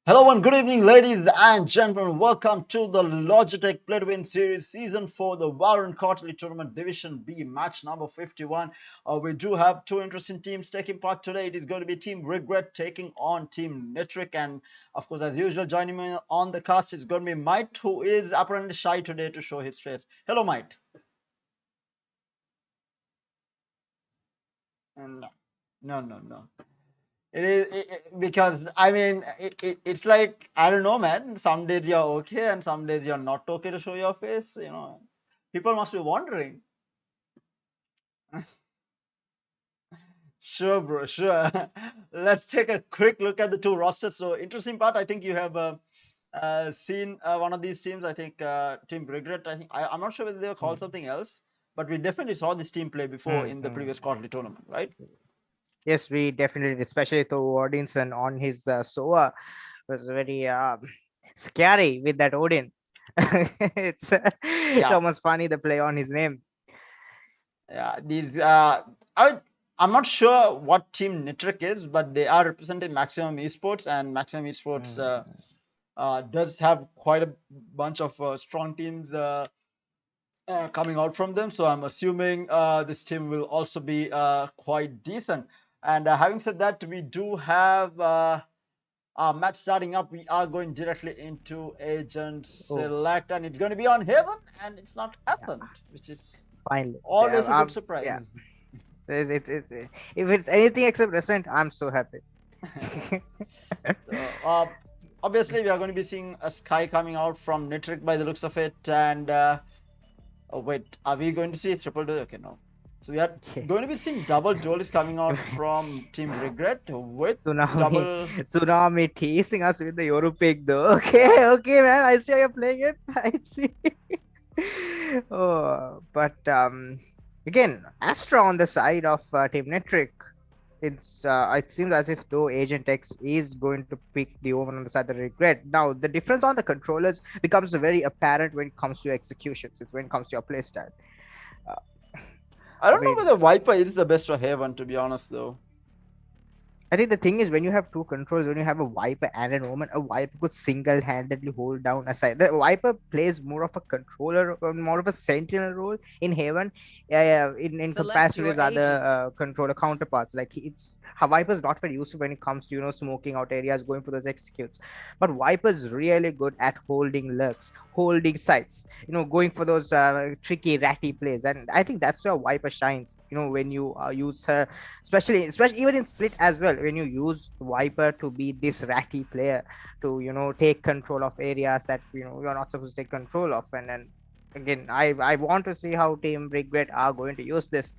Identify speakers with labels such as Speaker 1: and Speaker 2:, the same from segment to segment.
Speaker 1: Hello and good evening, ladies and gentlemen. Welcome to the Logitech Play to Win Series Season 4, the Valorant Quarterly Tournament Division B match number 51. We do have two interesting teams taking part today. It is going to be Team ReGReT taking on Team NITRIC. And of course, as usual, joining me on the cast is going to be Might, who is apparently shy today to show his face. Hello, Might. And no. Because I mean it's like I don't know, man. Some days you're okay and some days you're not okay to show your face. People must be wondering. Sure, bro. Sure. Let's take a quick look at the two rosters. So interesting part. I think you have seen one of these teams. I think Team ReGReT. I'm not sure whether they were called something else, but we definitely saw this team play before in the previous quarterly tournament, right?
Speaker 2: Yes, we definitely, especially to Odinson on his Sova, was very scary with that Odin. It's
Speaker 1: Yeah.
Speaker 2: almost funny the play on his name.
Speaker 1: Yeah, I'm not sure what team NITRIC is, but they are representing Maximum Esports, and Maximum Esports does have quite a bunch of strong teams coming out from them. So I'm assuming this team will also be quite decent. And having said that, we do have our match starting up. We are going directly into Agent Select, and it's going to be on Heaven, and it's not Ascent, which is
Speaker 2: Finally,
Speaker 1: always a good surprise.
Speaker 2: yeah. If it's anything except recent, I'm so happy.
Speaker 1: So, obviously, we are going to be seeing a Sky coming out from NITRIC by the looks of it. And oh wait, are we going to see triple duel? Okay, no. So we are going to be seeing double duelists coming out from Team ReGReT with double.
Speaker 2: Tsunami teasing us with the European though. Okay, man. I see how you're playing it. I see. But again, Astra on the side of Team NITRIC. It seems as if though Agent X is going to pick the over on the side of ReGReT. Now the difference on the controllers becomes very apparent when it comes to executions. It's when it comes to your playstyle.
Speaker 1: I don't know whether Viper is the best for Heaven, to be honest, though.
Speaker 2: I think the thing is when you have two controls, when you have a Viper and an Omen, a Viper could single-handedly hold down a side. The Viper plays more of a controller, more of a sentinel role in Heaven, in comparison to his other controller counterparts. Like Viper's not very useful when it comes to smoking out areas, going for those executes. But Viper's really good at holding lurks, holding sites, going for those tricky ratty plays, and I think that's where Viper shines. When you use her, especially even in split as well, when you use Viper to be this ratty player to take control of areas that you're not supposed to take control of. And then again, I want to see how Team ReGReT are going to use this.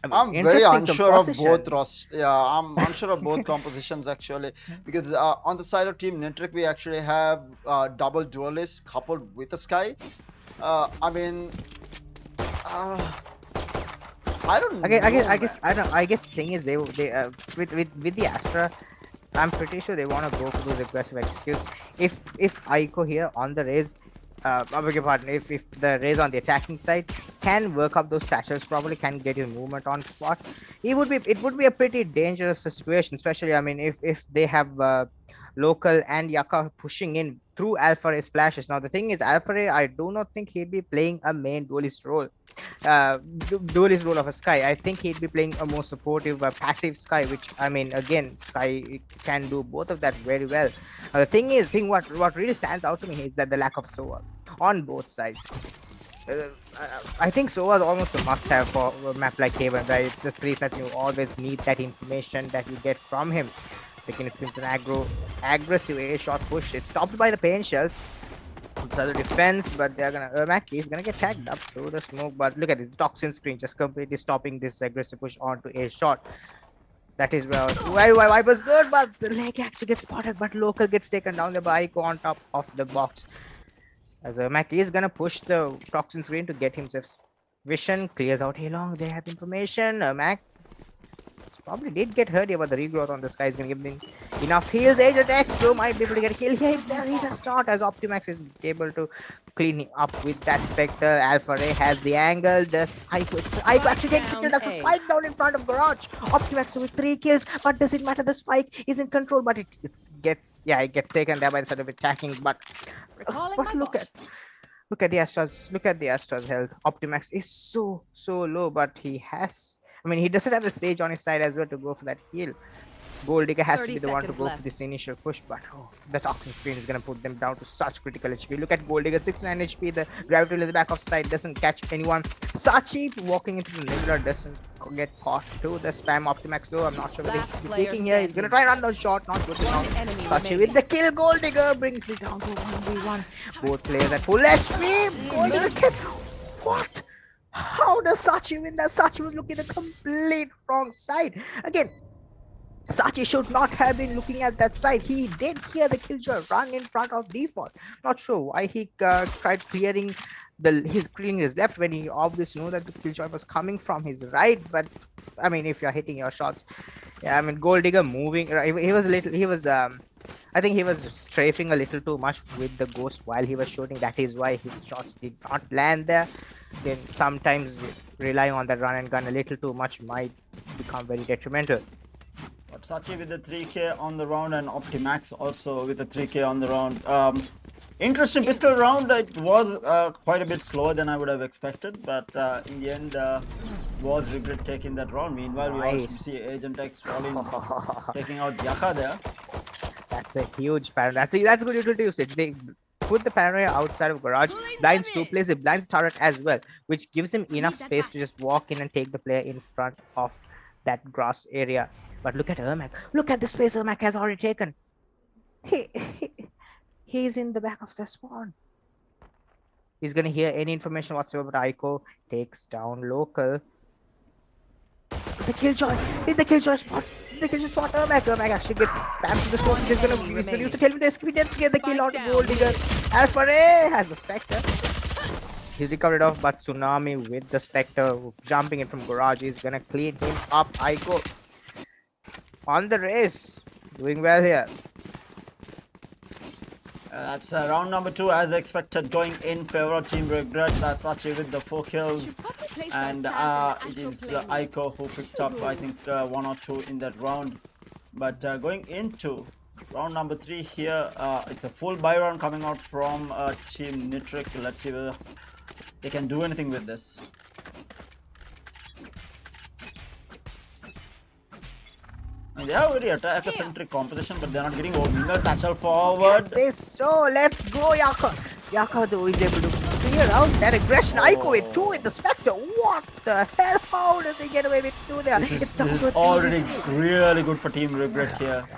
Speaker 1: I'm very unsure of both I'm unsure of both compositions actually, because on the side of Team NITRIC we actually have double duelists coupled with a Sky. I mean, I don't know.
Speaker 2: I guess thing is they with the Astra, I'm pretty sure they want to go for those aggressive executes. If Aiko here on the raise, I beg your pardon, if the raise on the attacking side can work up those satchels, probably can get his movement on spot, it would be a pretty dangerous situation, especially I mean if they have local and Yaka pushing in through Alpha Ray's flashes. Now the thing is, Alpha Ray, I do not think he'd be playing a main duelist role, duelist role of a Sky. I think he'd be playing a more supportive, passive Sky, which I mean, again, Sky can do both of that very well. The thing is, what really stands out to me is that the lack of Sova on both sides. I think Sova is almost a must-have for a map like Haven, right? It's just place that you always need that information that you get from him. Taking it since an aggressive A shot push. It's stopped by the pain shells. So the defense, but they're gonna Mackie is gonna get tagged up through the smoke. But look at this toxin screen just completely stopping this aggressive push onto A shot. That is where Viper's good, but the leg actually gets spotted, but local gets taken down there by Ico on top of the box. As Mackie is gonna push the toxin screen to get himself vision, clears out A long. They have information. Mac probably did get hurt here, but the regrowth on this guy is going to give him enough heals. Agent X though might be able to get a kill here. He does not, as Optimax is able to clean up with that Spectre. Alpha Ray has the angle. The Spike actually takes a kill. That's a spike down in front of Garage. Optimax with 3 kills, but does it matter? The spike is in control, but it gets taken there by the side of attacking. But look at the Astra's. Look at the Astra's health. Optimax is so low, but he has. I mean, he doesn't have the Sage on his side as well to go for that kill. Gold Digger has to be the one to go for this initial push, but the toxin screen is going to put them down to such critical HP. Look at Gold Digger, 69 HP. The gravity in the back of side doesn't catch anyone. Sachi walking into the Nebula doesn't get caught to the spam. Optimax though, I'm not sure whether he's peeking here. He's going to try and run those shot, not good enough. Sachi with the kill. Gold Digger brings it down to 1v1. Both players at full HP. Gold Digger kept. What? How does Sachi win that? Sachi was looking the complete wrong side. Again, Sachi should not have been looking at that side. He did hear the Killjoy run in front of default. Not sure why he tried clearing his left when he obviously knew that the Killjoy was coming from his right. But I mean, if you're hitting your shots, yeah, I mean, Gold Digger moving. I think he was strafing a little too much with the ghost while he was shooting. That is why his shots did not land there. Then sometimes relying on that run and gun a little too much might become very detrimental.
Speaker 1: But Sachi with the 3k on the round and Optimax also with the 3k on the round. Interesting pistol round. It was quite a bit slower than I would have expected, but in the end was ReGReT taking that round. Meanwhile, we also see Agent X falling, taking out Yaka there.
Speaker 2: That's a huge paranoia. That's good utility usage. They put the paranoia outside of Garage, blinds 2 plays, it blinds turret as well, which gives him enough space to just walk in and take the player in front of that grass area. But look at Ermac. Look at the space Ermac has already taken. He's in the back of the spawn. He's gonna hear any information whatsoever. Aiko takes down Local. The Killjoy in the Killjoy spot. The Killjoy spot. Ermac actually gets spammed to the smoke. He's gonna use the kill with the SKB. Let's get the kill on Gold Digger. Alpha Ray has the Spectre. He's recovered off, but Tsunami with the Spectre jumping in from Garage is gonna clean him up. Aiko on the race, doing well here.
Speaker 1: That's round number 2 as expected, going in favor of Team ReGReT. Sachi with the 4 kills, and it is Aiko who picked up I think 1 or 2 in that round. But going into round number 3 here, it's a full buy round coming out from Team NITRIC. Let's see whether they can do anything with this. They are very attacker-centric composition, but they're not getting over. Satchel forward.
Speaker 2: Let's go, Yaka. Yaka though is able to clear out that aggression. Aiko with 2 with the Spectre. What the hell? How does he get away with 2 there?
Speaker 1: This is already really good for Team ReGReT here.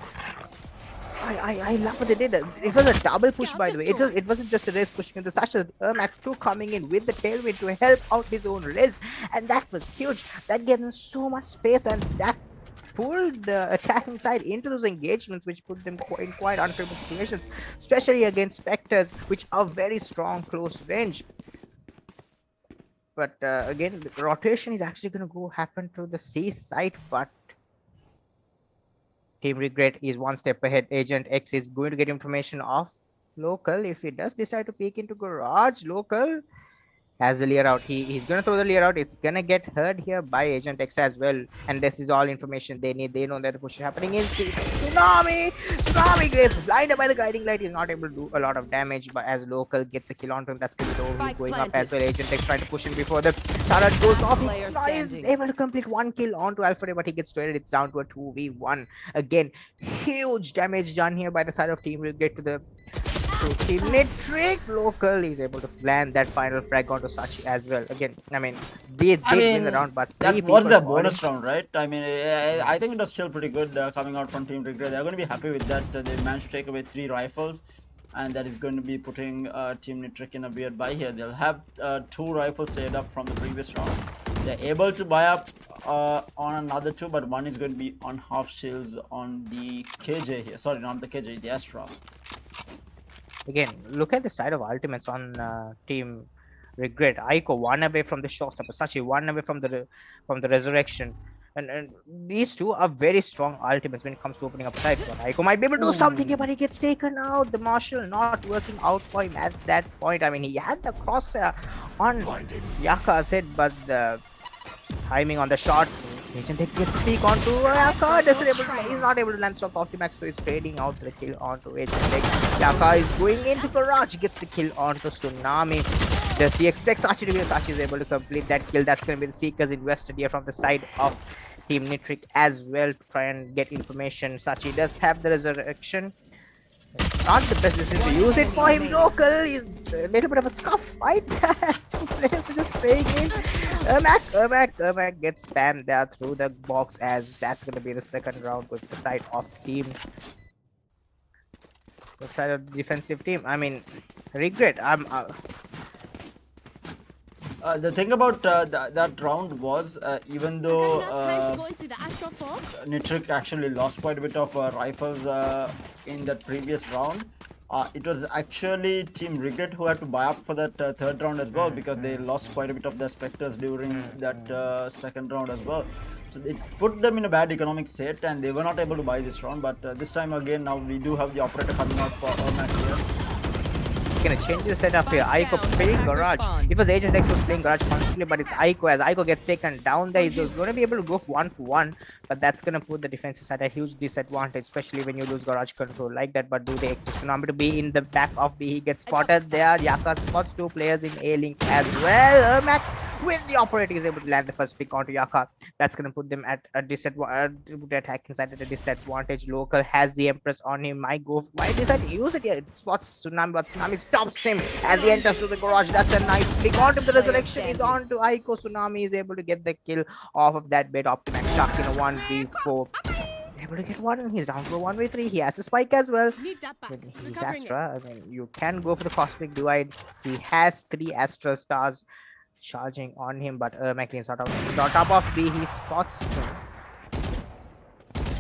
Speaker 2: I love what they did. It was a double push, by the way. It wasn't just a race pushing in the Sasha. Ermac 2 coming in with the tailwind to help out his own race, and that was huge. That gave him so much space, and that pulled the attacking side into those engagements, which put them in quite unfavorable situations, especially against Spectres, which are very strong close range. But again, the rotation is actually going to happen to the C side, but Team ReGReT is 1 step ahead. Agent X is going to get information off Local. If he does decide to peek into Garage, Local has the leer out. He's going to throw the leer out. It's going to get heard here by Agent X as well. And this is all information they need. They know that the push is happening in C. Tsunami gets blinded by the guiding light. He's not able to do a lot of damage, but as Local gets a kill onto him, that's going to be going up as well. Agent X trying to push him before the turret goes off. He's able to complete 1 kill onto Alpha Ray, but he gets traded. It's down to a 2v1. Again, huge damage done here by the side of Team ReGReT to the Team NITRIC. Local is able to land that final frag onto Sachi as well. Again, I mean, they did win the round, but
Speaker 1: that was the bonus round, right? I mean, I think it was still pretty good coming out from Team ReGReT. They're going to be happy with that. They managed to take away 3 rifles, and that is going to be putting Team NITRIC in a weird buy here. They'll have 2 rifles saved up from the previous round. They're able to buy up on another 2, but 1 is going to be on half shields on the KJ here. Sorry, not the KJ, the Astra.
Speaker 2: Again, look at the side of ultimates on Team ReGReT. Aiko 1 away from the showstopper. Sachi 1 away from the resurrection. And these two are very strong ultimates when it comes to opening up sides. But Aiko might be able to do something here, but he gets taken out. The Marshal not working out for him at that point. I mean, he had the crosshair on Yaka's head, but the timing on the shot. Agent X gets the peek onto Yaka. He's not able to land shot Optimax, so he's trading out the kill onto Agent X. Yaka is going into Garage, gets the kill onto Tsunami. Does he expect Sachi to be? Sachi is able to complete that kill. That's going to be the Seekers invested here from the side of Team NITRIC as well to try and get information. Sachi does have the resurrection. Not the best decision to use it for him. Local is a little bit of a scuff fight as two players are just playing in. Ermac gets spammed there through the box as that's going to be the second round with the side of team. The side of the defensive team. I mean, ReGReT.
Speaker 1: The thing about that round was, even though NITRIC actually lost quite a bit of rifles in that previous round, it was actually Team ReGReT who had to buy up for that third round as well, because they lost quite a bit of their Spectres during that second round as well. So it put them in a bad economic state and they were not able to buy this round. But this time again, now we do have the operator coming out for Ermac here.
Speaker 2: Gonna change the setup here. Aiko playing Garage. It was Agent X was playing Garage constantly, but it's Aiko. As Aiko gets taken down there, he's going to be able to go for 1-for-1, but that's going to put the defensive side at a huge disadvantage, especially when you lose Garage control like that. But do they expect Tsunami to be in the back of B? He gets spotted there. Yaka spots two players in A-Link as well. Ermac with the operator is able to land the first pick onto Yaka. That's going to put them at a disadvantage, the attacking side at a disadvantage. Local has the Empress on him. Might decide to use it here. It spots Tsunami, but Tsunami stops him as he enters to the Garage. That's a nice pick onto the resurrection. Is on to Aiko. Tsunami is able to get the kill off of that bit. Optimax stuck in a 1v4. Able to get one. He's down to a 1v3. He has a spike as well. He's Astra. I mean, you can go for the Cosmic Divide. He has 3 Astra stars charging on him, but Ermac is on top of B. He spots him.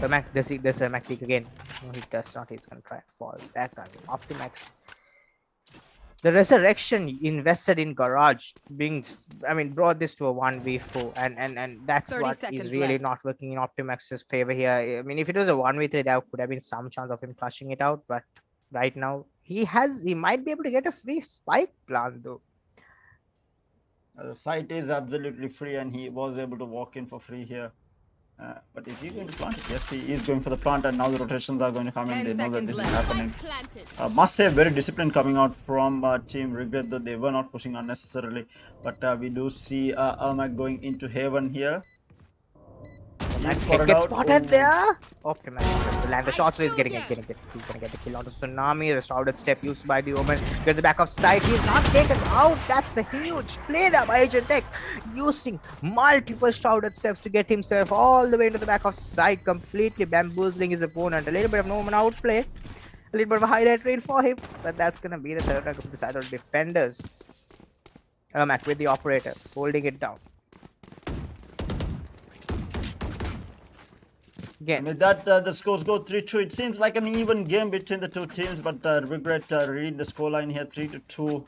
Speaker 2: Ermac, does Ermac peek again? No, he does not. He's gonna try and fall back. I mean, Optimax. The resurrection invested in Garage brought this to a 1v4, and that's what is really not working in Optimax's favor here. I mean, if it was a 1v3, there could have been some chance of him clutching it out, but right now he might be able to get a free spike plant though.
Speaker 1: The site is absolutely free and he was able to walk in for free here. But is he going to plant it? Yes, he is going for the plant, and now the rotations are going to come in. They know that this is happening. Must say, very disciplined coming out from Team ReGReT, though they were not pushing unnecessarily. But we do see Ermac going into Haven here.
Speaker 2: Gets spotted there. Optimax to land the shot, so he's getting it. He's gonna get the kill onto Tsunami. The shrouded step used by the Omen. Gets the back of sight. He's not taken out. That's a huge play there by Agent X, using multiple shrouded steps to get himself all the way into the back of sight, completely bamboozling his opponent. A little bit of no man outplay, a little bit of a highlight rate for him, but that's gonna be the third rank of the side of defenders. Ermac with the operator holding it down.
Speaker 1: Again. With that, the scores go 3-2. It seems like an even game between the two teams, but ReGReT read the scoreline here 3-2.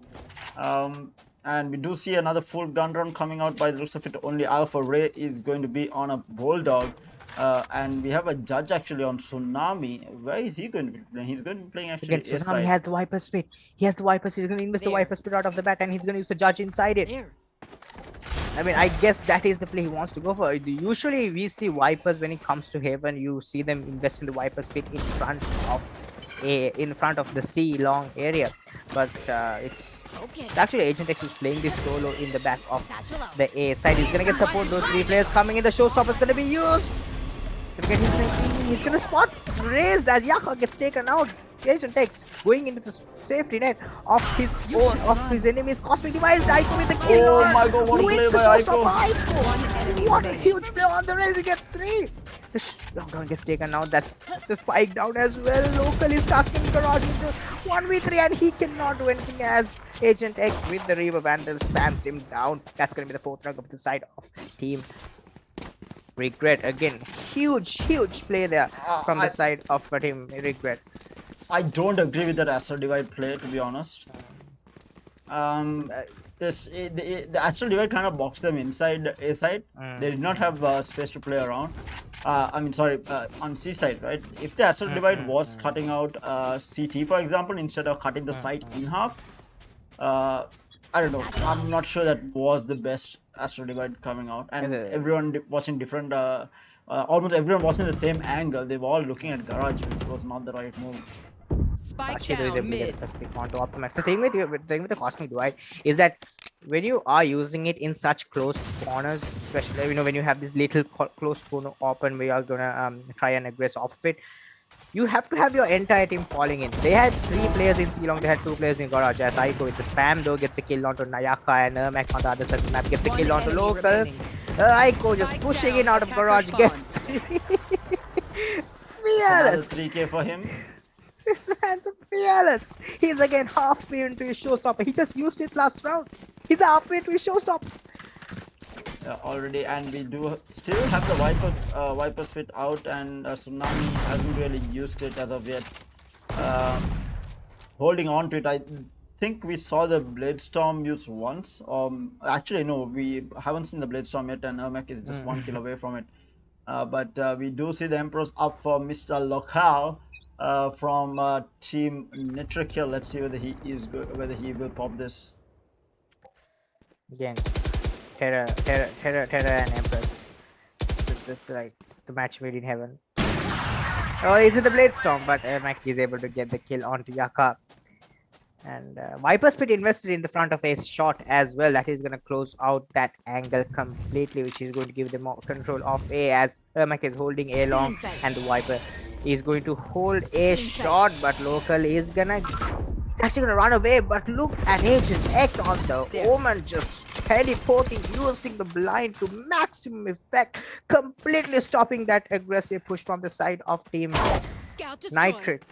Speaker 1: And we do see another full gun round coming out by the looks of it. Only Alpha Ray is going to be on a Bulldog. And we have a judge actually on Tsunami. Where is he going to be playing? He's going to be playing actually.
Speaker 2: Again, Tsunami has the Viper Spit. He has the Viper Spit. He's going to invest the Viper Spit out of the bat, and he's going to use the judge inside it. I mean, I guess that is the play he wants to go for. Usually, we see Vipers when it comes to Haven. You see them invest in the Viper Spit in front of the C long area. But it's actually Agent X who's playing this solo in the back of the A side. He's gonna get support. Those 3 players coming in. The showstopper is gonna be used. He's gonna spot Raze as Yaka gets taken out. Agent X going into the safety net of his enemy's Cosmic Device. Aiko with the kill.
Speaker 1: Oh my god, what a play by Aiko.
Speaker 2: What a huge play on the Raze. He gets 3. The lockdown gets taken out. That's the spike down as well. Local is stuck in Garage into 1v3, and he cannot do anything as Agent X with the Reaver Vandal spams him down. That's going to be the 4th rank of the side of Team ReGReT. Again, huge play there from the side of Team ReGReT.
Speaker 1: I don't agree with that Astro Divide play, to be honest. the Astral Divide kind of boxed them inside A side. They did not have space to play around. I mean, sorry, on C side, right? If the Astral Divide was cutting out CT, for example, instead of cutting the site in half, I don't know. I'm not sure that was the best Astral Divide coming out, and everyone watching different. Almost everyone watching the same angle. They were all looking at Garage, which was not the right move.
Speaker 3: Spike down mid.
Speaker 2: To optimize. The thing with the Cosmic Divide is that when you are using it in such close corners, especially when you have this little close corner open where you are gonna try and aggress off of it, you have to have your entire team falling in. They had 3 players in Ceylon, they had 2 players in Garage. As IHE with the spam though gets a kill onto Nayaka, and Ermac on the other side of the map gets a kill onto Local. IHE just pushing in out of Garage gets fearless.
Speaker 1: 3K for him.
Speaker 2: This man's fearless. He's again halfway into his showstopper. He just used it last round. He's halfway into his showstopper.
Speaker 1: Already, and we do still have the Viper Spit out, and Tsunami hasn't really used it as of yet. Holding on to it, I think we saw the Blade Storm use once. Actually, no, we haven't seen the Blade Storm yet, and Ermac is just 1 kill away from it. But we do see the Emperors up for Mr. Local from Team NITRIC here. Let's see whether he is good, whether he will pop this.
Speaker 2: Again, Terra and Empress. It's like the match made in heaven. Oh, is it the Blade Storm? But Ermac is able to get the kill onto Yaka. And Viper Spit invested in the front of Ace shot as well. That is going to close out that angle completely, which is going to give them more control of A, as Ermac is holding A long, and the Viper is going to hold A short, but Local is gonna actually gonna run away. But look at Agent X on the Omen, just teleporting, using the blind to maximum effect, completely stopping that aggressive push from the side of Team NITRIC.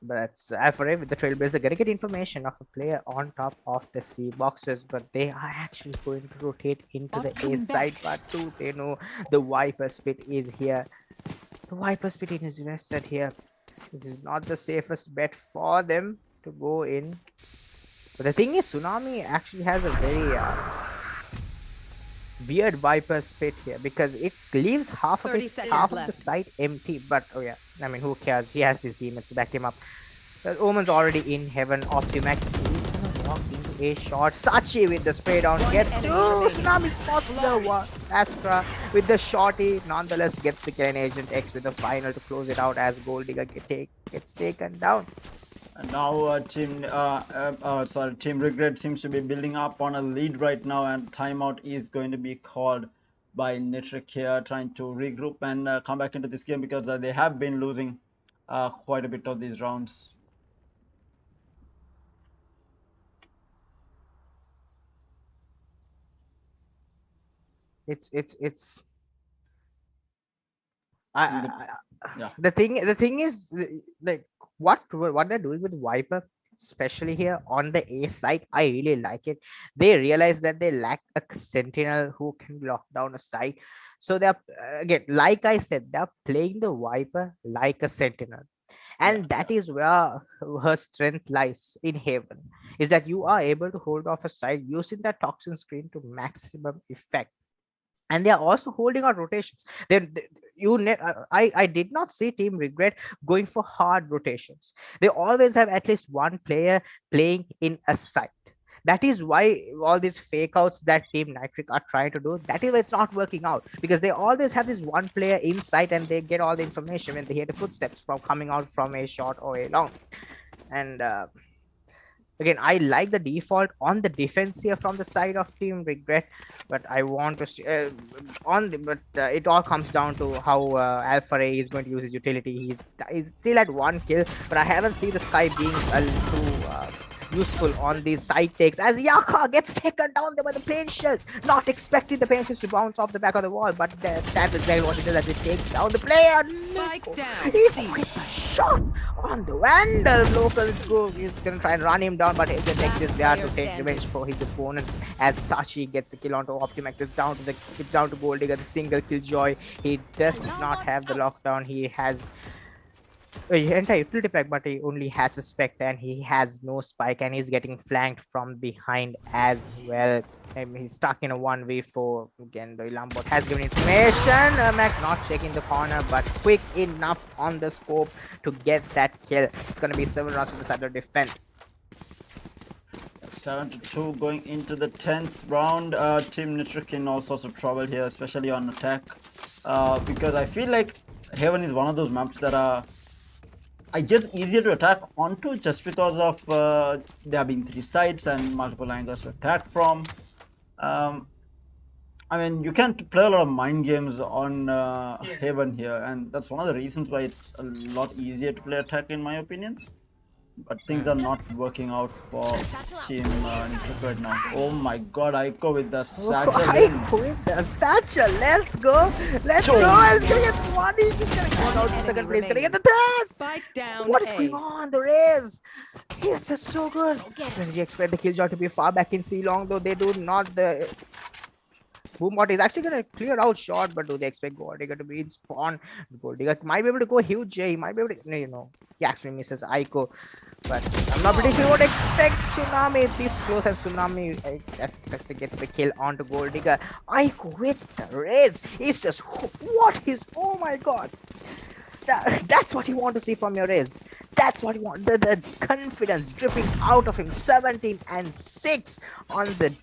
Speaker 2: But Alpha with the Trailblazer gonna get information of a player on top of the C boxes, but they are actually going to rotate into the A side part too. They know the Viper Spit is here. The Viper Spit is invested here. This is not the safest bet for them to go in. But the thing is, Tsunami actually has a very weird Viper Spit here, because it leaves half of the site empty. But oh yeah, I mean, who cares? He has his demons to back him up. The Omen's already in heaven. Optimax is gonna walk into A shot. Sachi with the spray down gets to Tsunami, spots the Astra with the shorty. Nonetheless, gets the kill, and Agent X with the final to close it out as Gold Digger gets taken down.
Speaker 1: And now Team ReGReT seems to be building up on a lead right now, and timeout is going to be called by NITRIC here, trying to regroup and come back into this game, because they have been losing quite a bit of these rounds.
Speaker 2: It's
Speaker 1: yeah.
Speaker 2: The thing is, like, what they're doing with Viper, especially here on the A side, I really like it. They realize that they lack a sentinel who can lock down a site, so they're again, like I said, they're playing the Viper like a sentinel, and that is where her strength lies in Haven, is that you are able to hold off a site using that toxin screen to maximum effect. And they are also holding out rotations. I did not see Team ReGReT going for hard rotations. They always have at least one player playing in a site. That is why all these fake outs that Team NITRIC are trying to do, that is why it's not working out, because they always have this one player in sight, and they get all the information when they hear the footsteps from coming out from A short or A long. And again, I like the default on the defense here from the side of Team ReGReT, but I want to see it all comes down to how Alpha Ray is going to use his utility. He's still at 1 kill, but I haven't seen the Sky being too useful on these side takes, as Yaka gets taken down there by the plane shells, not expecting the plane shells to bounce off the back of the wall, but that's exactly what it does, as it takes down the player. He with a shot on the Vandal. Local is gonna try and run him down, but Agent X is there to take revenge for his opponent, as Sachi gets the kill onto Optimax. It's down to Gold Digger, the single kill joy. He does not have the lockdown. He has entire utility pack, but he only has a Spectre and he has no spike, and he's getting flanked from behind as well. And he's stuck in a 1v4. Again, the Lambot has given information. Mac not checking the corner, but quick enough on the scope to get that kill. It's going to be 7 rounds to the side of defense.
Speaker 1: 7-2 going into the 10th round. Team NITRIC in all sorts of trouble here, especially on attack. Because I feel like Heaven is one of those maps that are, I guess, easier to attack onto just because of there being 3 sites and multiple angles to attack from. I mean, you can play a lot of mind games on Heaven here, and that's one of the reasons why it's a lot easier to play attack in my opinion. But things are not working out for Team NITRIC right now. Oh my god, Aiko with the satchel.
Speaker 2: Aiko with the satchel. Let's go. Let's go. He's gonna get Swanee. He's gonna go down to second place. He's gonna get the third.
Speaker 3: Spike down.
Speaker 2: What is going on? The Rays. He's just so good. When you expect the Killjoy to be far back in C long, though they do not. The Boombot is actually going to clear out short, but do they expect Goldigger to be in spawn? Goldigger might be able to go huge. He might be able to, you know, he actually misses Aiko. But I'm not pretty sure what expect Tsunami. It's this close as Tsunami gets the kill onto Goldigger. Aiko with the raise. It's just, what is, oh my god. That's what you want to see from your Riz. That's what you want. The confidence dripping out of him. 17 and 6 on the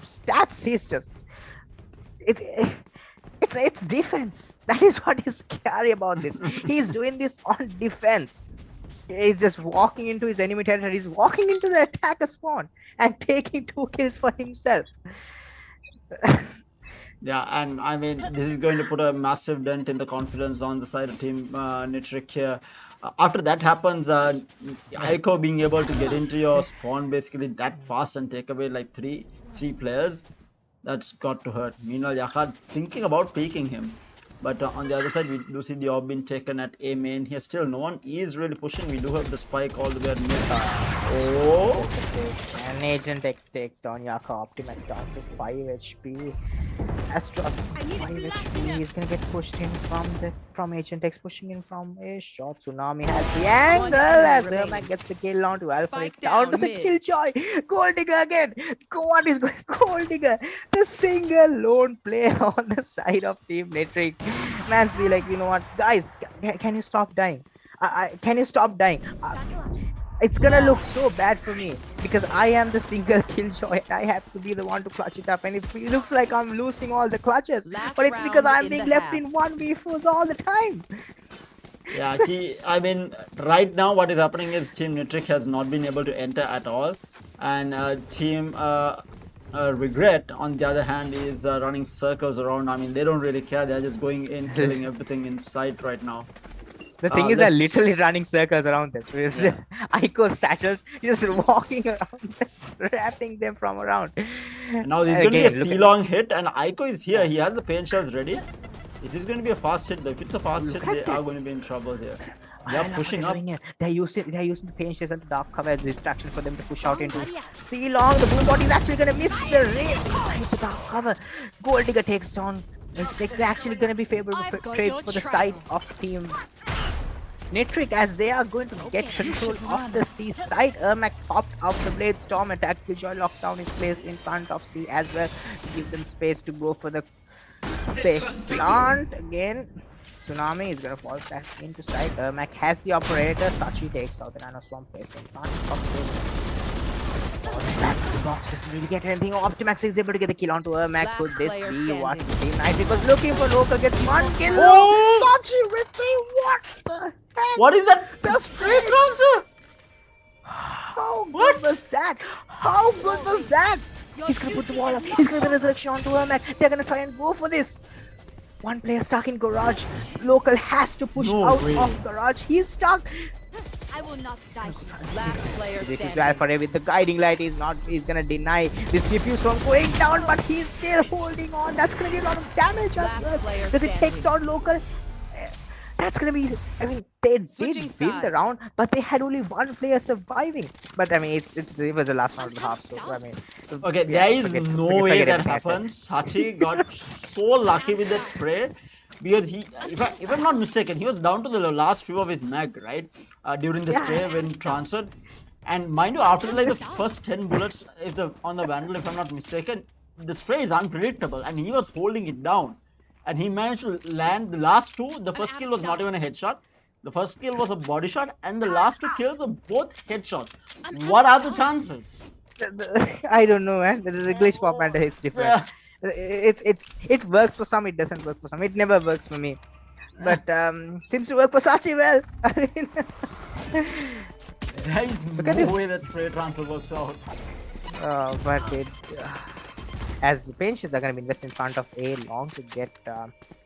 Speaker 2: stats. He's just... It's defense. That is what is scary about this. He's doing this on defense. He's just walking into his enemy territory. He's walking into the attacker spawn and taking 2 kills for himself.
Speaker 1: Yeah, and I mean, this is going to put a massive dent in the confidence on the side of Team NITRIC here. After that happens, Aiko being able to get into your spawn basically that fast and take away like three players, that's got to hurt. Meanwhile, Yakhad thinking about peeking him. But on the other side, we do see the orb being taken at A main here. Still, no one is really pushing. We do have the spike all the way at mid. Oh!
Speaker 2: And Agent X takes down Yaka. Optimax down to 5 HP. Astros 5 HP. He's gonna get pushed in from Agent X, pushing in from a shot. Tsunami has the angle as Ermac gets the kill on to Alpha. It's down to the Killjoy. Goldigger again. What is going Goldigger? The single lone player on the side of Team NITRIC. Man's be like, you know what, guys, can you stop dying? Can you stop dying? It's gonna look so bad for me because I am the single Killjoy. I have to be the one to clutch it up, and it looks like I'm losing all the clutches. But it's because I'm being left in 1v4s all the time.
Speaker 1: Yeah, I mean, right now what is happening is Team NITRIC has not been able to enter at all, and Team ReGReT on the other hand is running circles around. I mean, they don't really care. They're just going in, killing everything in sight right now.
Speaker 2: The thing is, they're literally running circles around them. Yeah. Aiko's satchels, just walking around them, wrapping them from around.
Speaker 1: And now there's going to be a C-long hit, and Aiko is here. He has the pain shells ready. It is going to be a fast hit, though. If it's a fast hit, they are going to be in trouble here. They are pushing up.
Speaker 2: They're using the pain shells and the dark cover as distraction for them to push out into C-long. The Boombot is actually going to miss the race inside the dark cover. Goldigger takes down. It's actually going to be favorable trade for the side of Team NITRIC as they are going to get control of the C side. Ermac popped out the Blade Storm attack. Killjoy lockdown is placed in front of C as well to give them space to go for the safe plant. Again, Tsunami is going to fall back into side. Ermac has the operator. Sachi takes out the Nano Swarm placed in front of this. Back to the box, doesn't really get anything. Optimax is able to get the kill onto Ermac. Could this be what Team NITRIC was looking for? Local gets one kill. Oh! Sachi with the what the heck?
Speaker 1: What is that?
Speaker 2: The straight transfer! How good was that? How good was that? He's gonna put the wall up. He's gonna get the resurrection onto Ermac. They're gonna try and go for this. One player stuck in garage. Local has to push out of garage. He's stuck.
Speaker 3: I will not die. Last player standing.
Speaker 2: Alpha with the guiding light is not. He's gonna deny this diffuse from going down, but he's still holding on. That's gonna be a lot of damage as well. Because it takes down Local. That's gonna be. I mean, they did win the round, but they had only one player surviving. But I mean, it was the last round and a half. So I mean,
Speaker 1: okay, there is no way that happens. Sachi got so lucky with that spray. because if I'm not mistaken, he was down to the last few of his mag, right? During the spray when transferred. And mind you, after like the first 10 bullets, on the Vandal, if I'm not mistaken, the spray is unpredictable, and he was holding it down. And he managed to land the last two. The first kill was not even a headshot. The first kill was a body shot, and the last two kills were both headshots. What are the chances?
Speaker 2: I don't know, man. This is a glitch pop and it's different.
Speaker 1: Yeah.
Speaker 2: It works for some, it doesn't work for some. It never works for me. But seems to work for Sachi well. I mean,
Speaker 1: There is no way that spray transfer works out.
Speaker 2: but as Pinches are going to be invested in front of A long to get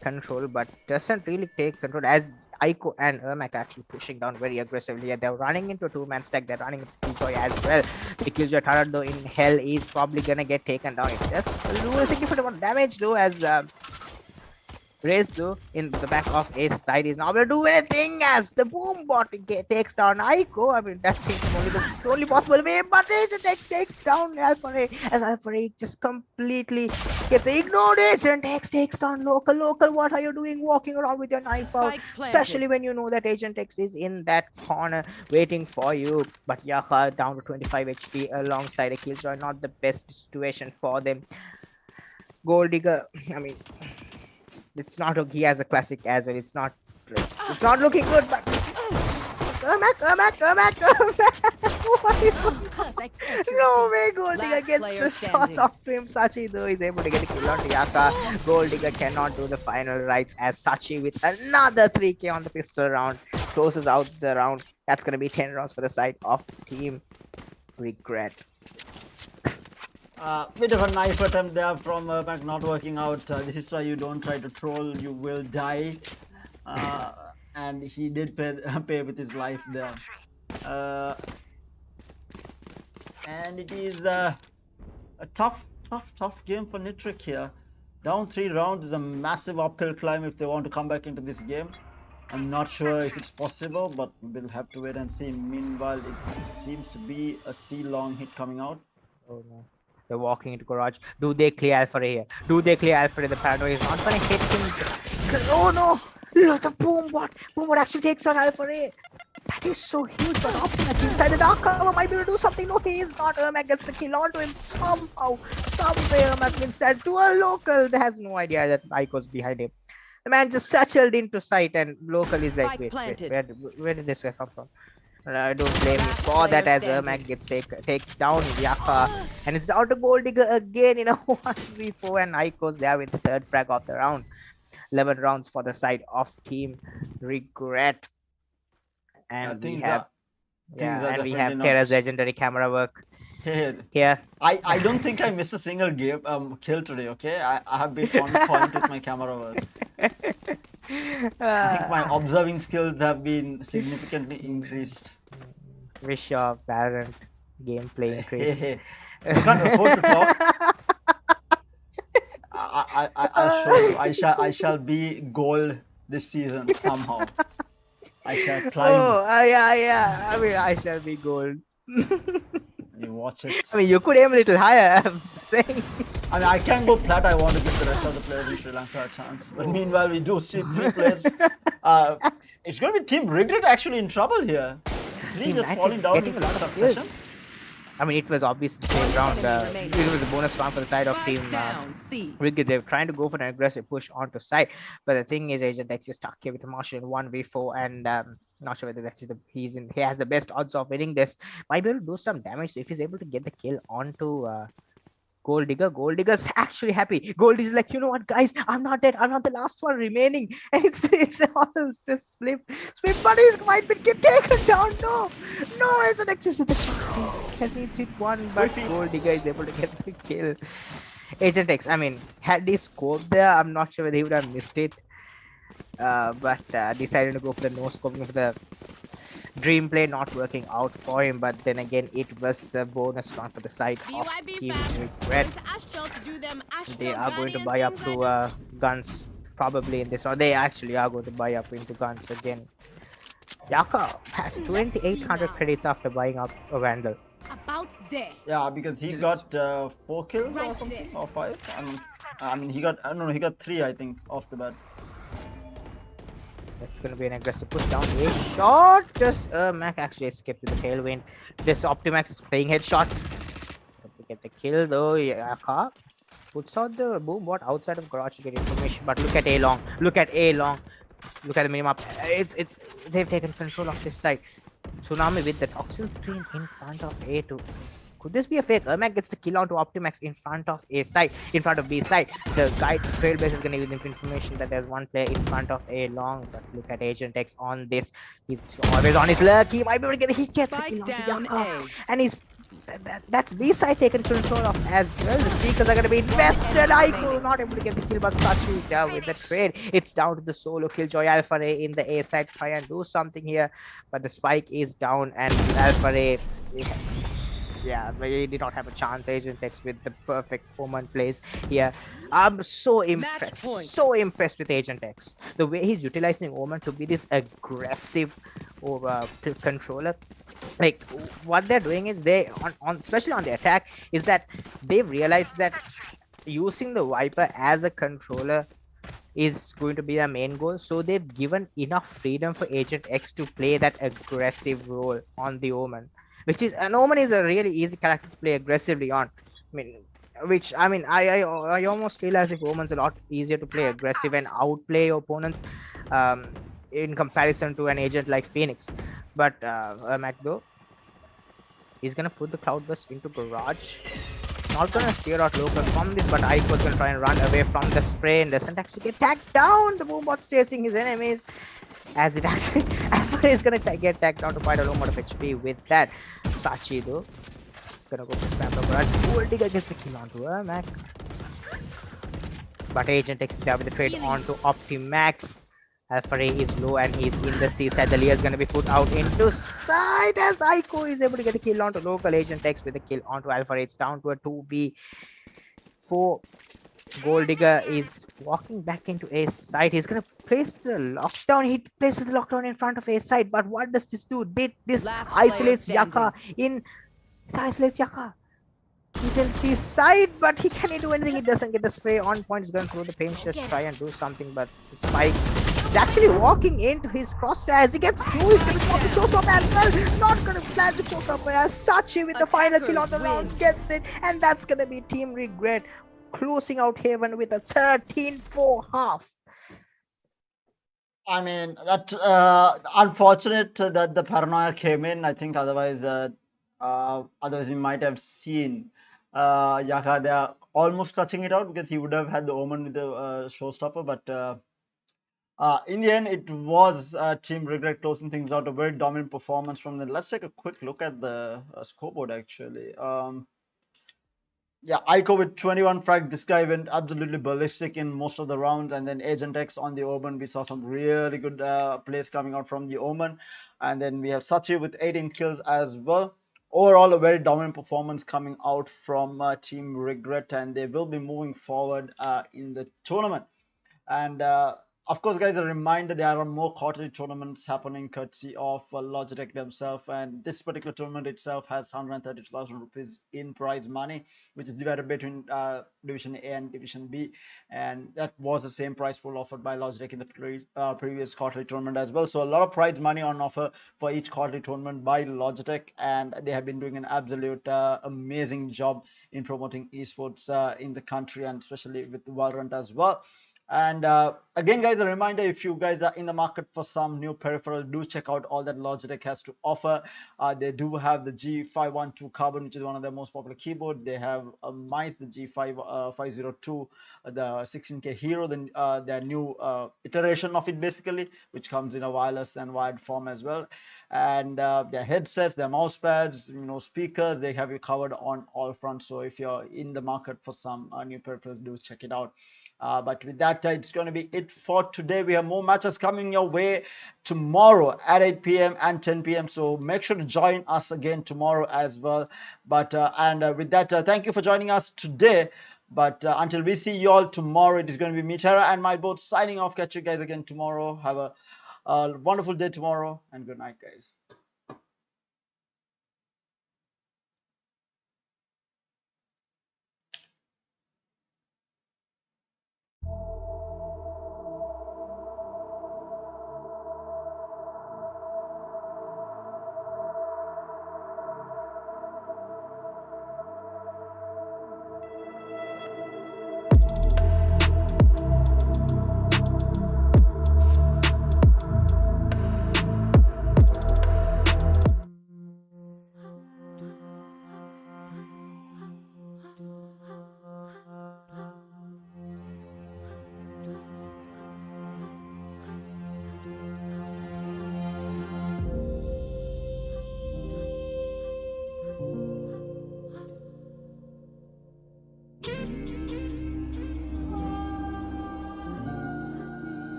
Speaker 2: control, but doesn't really take control as Aiko and Ermac actually pushing down very aggressively. And they're running into two-man stack. They're running into Killjoy as well. The Killjoy turret though in hell is probably going to get taken down. It does do a significant amount of damage though, as Raze though in the back of Ace side is not able to do anything as the boom bot takes down Aiko. I mean, that seems the only possible way, but Agent X takes down Alpha Ray as Alpha Ray just completely gets ignored. Agent X takes down Local. What are you doing walking around with your knife out? Especially when you know that Agent X is in that corner waiting for you. But Yaka down to 25 HP alongside a Killjoy. Not the best situation for them. Gold Digger, I mean, it's not. He has a classic as well. It's not looking good. But Ermac. What is no way. Gold Digger gets the shots off to him. Sachi though is able to get a kill on Yaka. Gold Digger cannot do the final rights as Sachi with another 3k on the pistol round closes out the round. That's gonna be 10 rounds for the side of Team ReGReT.
Speaker 1: Bit of a knife attempt there from Ermac, not working out. This is why you don't try to troll, you will die. And he did pay with his life there. And it is a tough game for NITRIC here. Down 3 rounds is a massive uphill climb if they want to come back into this game. I'm not sure if it's possible, but we'll have to wait and see. Meanwhile, it seems to be a C-long hit coming out.
Speaker 2: Oh no. They're walking into garage. Do they clear Alpha Ray here? Do they clear Alpha Ray? The paranoia is not gonna hit him. Oh no! The boom bot actually takes on Alpha Ray. That is so huge, but Optimus inside the dark cover might be able to do something. No, he is not. Ermac gets the kill onto him somehow. Someway Ermac wins that to a Local. That has no idea that Aiko's behind him. The man just satcheled into sight, and Local is like, wait, where did this guy come from? I don't blame him for that as Ermac takes down Yaka, and it's out to Gold Digger again in a 1v4, and Aiko's there with the third frag of the round. 11 rounds for the side of Team ReGReT, and we have Terra's legendary camera work here.
Speaker 1: I don't think I missed a single game kill today. Okay, I have been on point with my camera work. I think my observing skills have been significantly increased.
Speaker 2: Wish your Valorant gameplay increase.
Speaker 1: I can't afford to talk. I'll show you. I shall be gold this season somehow. I shall climb.
Speaker 2: Oh, yeah. I mean, I shall be gold.
Speaker 1: You watch it.
Speaker 2: I mean, you could aim a little higher. I'm saying.
Speaker 1: I mean, I can go plat. I want to give the rest of the players in Sri Lanka a chance. But meanwhile, we do see 3 players. It's going to be Team ReGReT actually in trouble here. 3 just falling down in succession.
Speaker 2: I mean, it was obvious the same round. It was a bonus round for the side of Team ReGReT. They're trying to go for an aggressive push onto side. But the thing is, Agent X is stuck here with a Marshall in 1v4, and not sure whether that's he has the best odds of winning this. Might be able to do some damage. So if he's able to get the kill onto Gold Digger. Gold Digger's actually happy. Gold is like, you know what, guys? I'm not dead. I'm not the last one remaining. And it's all just slip, but he might be taken down. No, it's an accuracy. The shot has needs to hit 1, but Gold Digger is able to get the kill. Agent X, I mean, had he scored there, I'm not sure whether he would have missed it. But decided to go for the no scoping for the dream play, not working out for him. But then again, it was the bonus round for the side of Team ReGReT. They are going to buy up to guns probably in this round. They actually are going to buy up into guns again. Yaka has 2,800 credits after buying up a Vandal.
Speaker 1: Yeah, because he got 4 kills or something, or 5. I mean, he got 3, I think, off the bat.
Speaker 2: That's gonna be an aggressive push down. A shot. Just Mac actually escaped with the tailwind. This Optimax is playing headshot. But to get the kill though, Yaka puts out the boom bot outside of garage to get information. But look at A long. Look at A long. Look at the minimap. It's they've taken control of this side. Tsunami with the toxin screen in front of A2. Could this be a fake? Ermac gets the kill onto Optimax in front of A side, in front of B side. The guy Trailblaze is gonna give them information that there's one player in front of A long. But look at Agent X on this. He's always on his luck. He might be able to get it. He gets the kill onto Yaka. And he's that's B side taken control of as well. The Seekers are gonna be invested. Aiko not able to get the kill, but Sachi down with the trade. It's down to the solo Killjoy Alpha Ray in the A side. Try and do something here, but the spike is down and Alpha Ray. Yeah, but he did not have a chance. Agent X with the perfect Omen plays here. I'm so impressed. So impressed with Agent X. The way he's utilizing Omen to be this aggressive controller. Like what they're doing is they on especially on the attack is that they've realized that using the Viper as a controller is going to be their main goal. So they've given enough freedom for Agent X to play that aggressive role on the Omen. Which is an Omen is a really easy character to play aggressively on. I almost feel as if Omen's a lot easier to play aggressive and outplay opponents in comparison to an agent like Phoenix. But Mac though, he's gonna put the Cloudburst into garage. Not gonna steer out local from this, but Ico's gonna try and run away from the spray and doesn't actually get tagged down. The Boombot's chasing his enemies. As it actually Alpha is gonna get tagged down to quite a low amount of HP with that. Sachi though gonna go for spam from garage. Gold Digger gets a kill onto her, Mac. But Agent X is there with the trade onto Optimax. Alpha Ray is low and he's in the C side. The Leah is gonna be put out into side as Aiko is able to get a kill onto local. Agent X with a kill onto Alpha Ray. It's down to a 2v4. Gold Digger is walking back into A side. He's gonna place the lockdown. He places the lockdown in front of A side. But what does this do? This isolates Yaka in. It isolates Yaka. He's in C side, but he can't do anything. He doesn't get the spray on point. He's gonna throw the pain just try and do something, but the spike is actually walking into his crosshair. As he gets through, he's gonna pop the showstopper as well. Not gonna flash the showstopper as Sachi with the final kill on the round gets it, and that's gonna be Team ReGReT closing out Haven with a 13-4 half.
Speaker 1: I mean, that unfortunate that the paranoia came in. I think otherwise we might have seen Yaka there almost clutching it out because he would have had the Omen with the showstopper. But in the end, it was Team ReGReT closing things out. A very dominant performance from them. Let's take a quick look at the scoreboard actually. Yeah, Aiko with 21 frag. This guy went absolutely ballistic in most of the rounds. And then Agent X on the Omen. We saw some really good plays coming out from the Omen. And then we have Sachi with 18 kills as well. Overall, a very dominant performance coming out from Team ReGReT. And they will be moving forward in the tournament. And of course, guys, a reminder, there are more quarterly tournaments happening courtesy of Logitech themselves. And this particular tournament itself has 132,000 rupees in prize money, which is divided between Division A and Division B. And that was the same prize pool offered by Logitech in the previous quarterly tournament as well. So a lot of prize money on offer for each quarterly tournament by Logitech. And they have been doing an absolute amazing job in promoting esports in the country, and especially with Valorant as well. And again, guys, a reminder, if you guys are in the market for some new peripheral, do check out all that Logitech has to offer. They do have the G512 Carbon, which is one of their most popular keyboard. They have a mice, the G502, the 16K Hero, their new iteration of it basically, which comes in a wireless and wired form as well. And their headsets, their mouse pads, speakers, they have you covered on all fronts. So if you're in the market for some new peripherals, do check it out. But with that, it's going to be it for today. We have more matches coming your way tomorrow at 8 p.m. and 10 p.m. So make sure to join us again tomorrow as well. But with that, thank you for joining us today. But until we see you all tomorrow, it is going to be me, Tara, and my boat signing off. Catch you guys again tomorrow. Have a wonderful day tomorrow, and good night, guys.